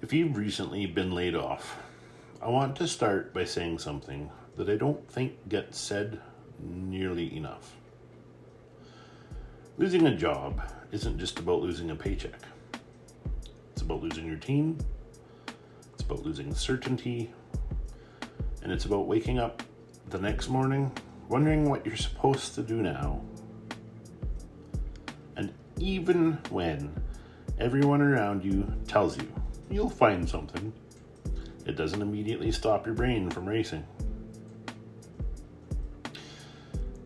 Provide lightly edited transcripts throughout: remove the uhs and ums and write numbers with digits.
If you've recently been laid off, I want to start by saying something that I don't think gets said nearly enough. Losing a job isn't just about losing a paycheck. It's about losing your team, it's about losing certainty, and it's about waking up the next morning wondering what you're supposed to do now. And even when everyone around you tells you you'll find something, it doesn't immediately stop your brain from racing.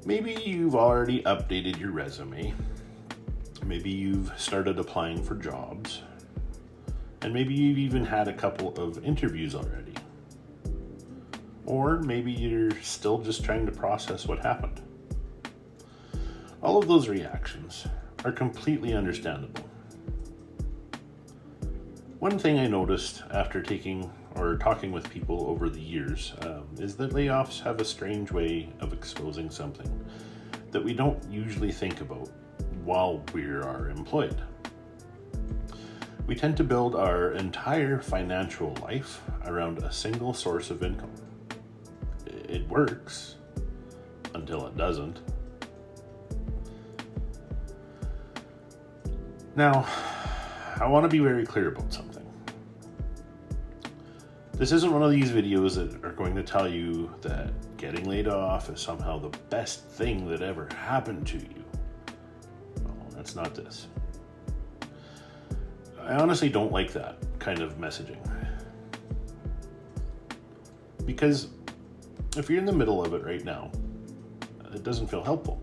Maybe you've already updated your resume. Maybe you've started applying for jobs. And maybe you've even had a couple of interviews already. Or maybe you're still just trying to process what happened. All of those reactions are completely understandable. One thing I noticed after talking with people over the years is that layoffs have a strange way of exposing something that we don't usually think about while we are employed. We tend to build our entire financial life around a single source of income. It works until it doesn't. Now, I want to be very clear about something. This isn't one of these videos that are going to tell you that getting laid off is somehow the best thing that ever happened to you. No, that's not this. I honestly don't like that kind of messaging. Because if you're in the middle of it right now, it doesn't feel helpful.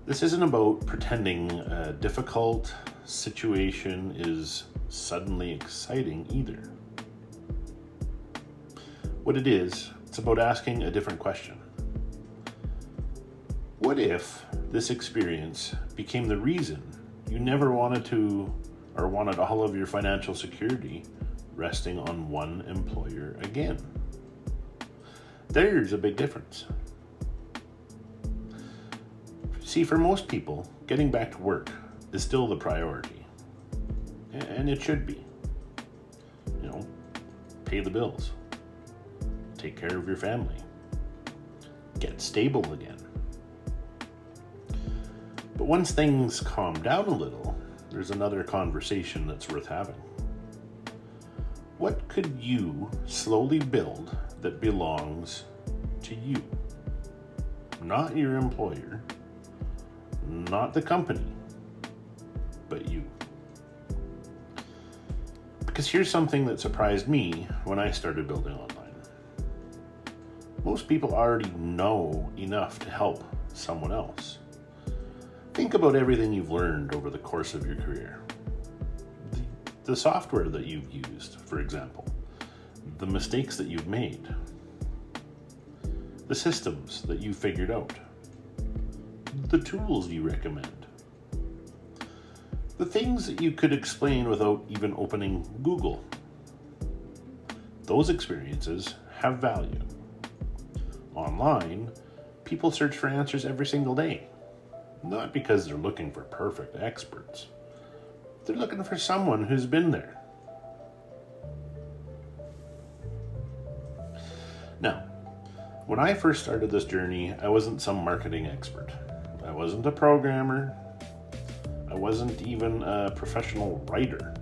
This isn't about pretending a difficult situation is suddenly exciting either. What it is, it's about asking a different question. What if this experience became the reason you never wanted to or wanted all of your financial security resting on one employer again? There's a big difference. See, for most people, getting back to work is still the priority. And it should be. Pay the bills. Take care of your family. Get stable again. But once things calm down a little, there's another conversation that's worth having. What could you slowly build that belongs to you? Not your employer, not the company, but you. Because here's something that surprised me when I started building online. Most people already know enough to help someone else. Think about everything you've learned over the course of your career. The software that you've used, for example. The mistakes that you've made. The systems that you figured out. The tools you recommend. The things that you could explain without even opening Google. Those experiences have value. Online, people search for answers every single day. Not because they're looking for perfect experts. They're looking for someone who's been there. Now, when I first started this journey, I wasn't some marketing expert. I wasn't a programmer. I wasn't even a professional writer.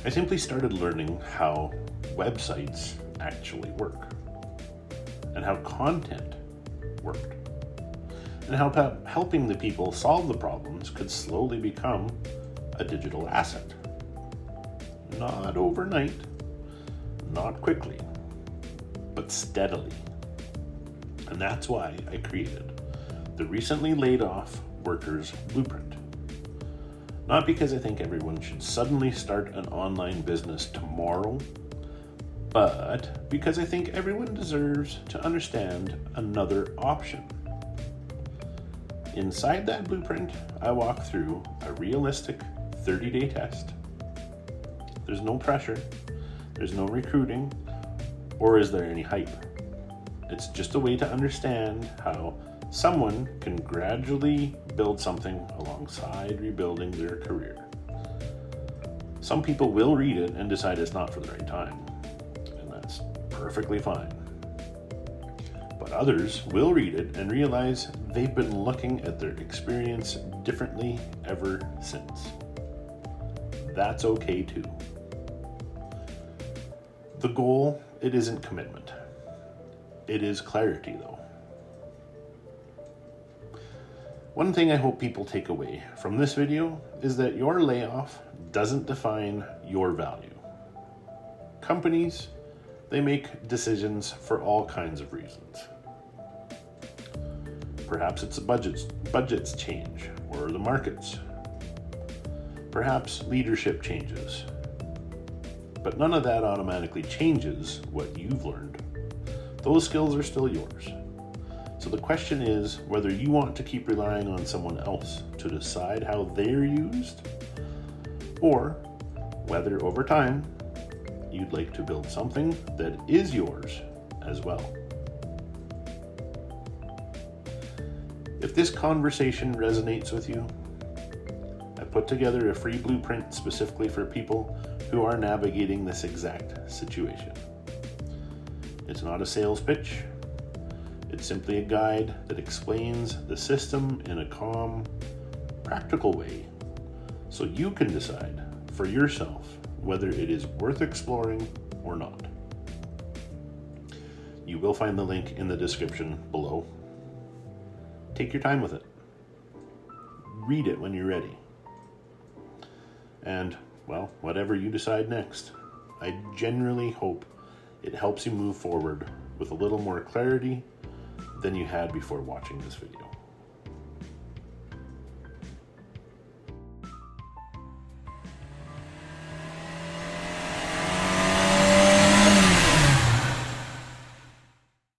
I simply started learning how websites actually work, and how content worked, and how helping the people solve the problems could slowly become a digital asset. Not overnight, not quickly, but steadily. And that's why I created the recently laid off Workers Blueprint. Not because I think everyone should suddenly start an online business tomorrow, but because I think everyone deserves to understand another option. Inside that blueprint, I walk through a realistic 30-day test. There's no pressure, there's no recruiting, or is there any hype? It's just a way to understand how someone can gradually build something alongside rebuilding their career. Some people will read it and decide it's not for the right time, and that's perfectly fine. But others will read it and realize they've been looking at their experience differently ever since. That's okay too. The goal, it isn't commitment. It is clarity though. One thing I hope people take away from this video is that your layoff doesn't define your value. Companies, they make decisions for all kinds of reasons. Perhaps it's budgets change, or the markets. Perhaps leadership changes. But none of that automatically changes what you've learned. Those skills are still yours. So the question is whether you want to keep relying on someone else to decide how they're used, or whether over time you'd like to build something that is yours as well. If this conversation resonates with you, I put together a free blueprint specifically for people who are navigating this exact situation. It's not a sales pitch. It's simply a guide that explains the system in a calm, practical way so you can decide for yourself whether it is worth exploring or not. You will find the link in the description below. Take your time with it. Read it when you're ready. And, well, whatever you decide next, I genuinely hope it helps you move forward with a little more clarity than you had before watching this video.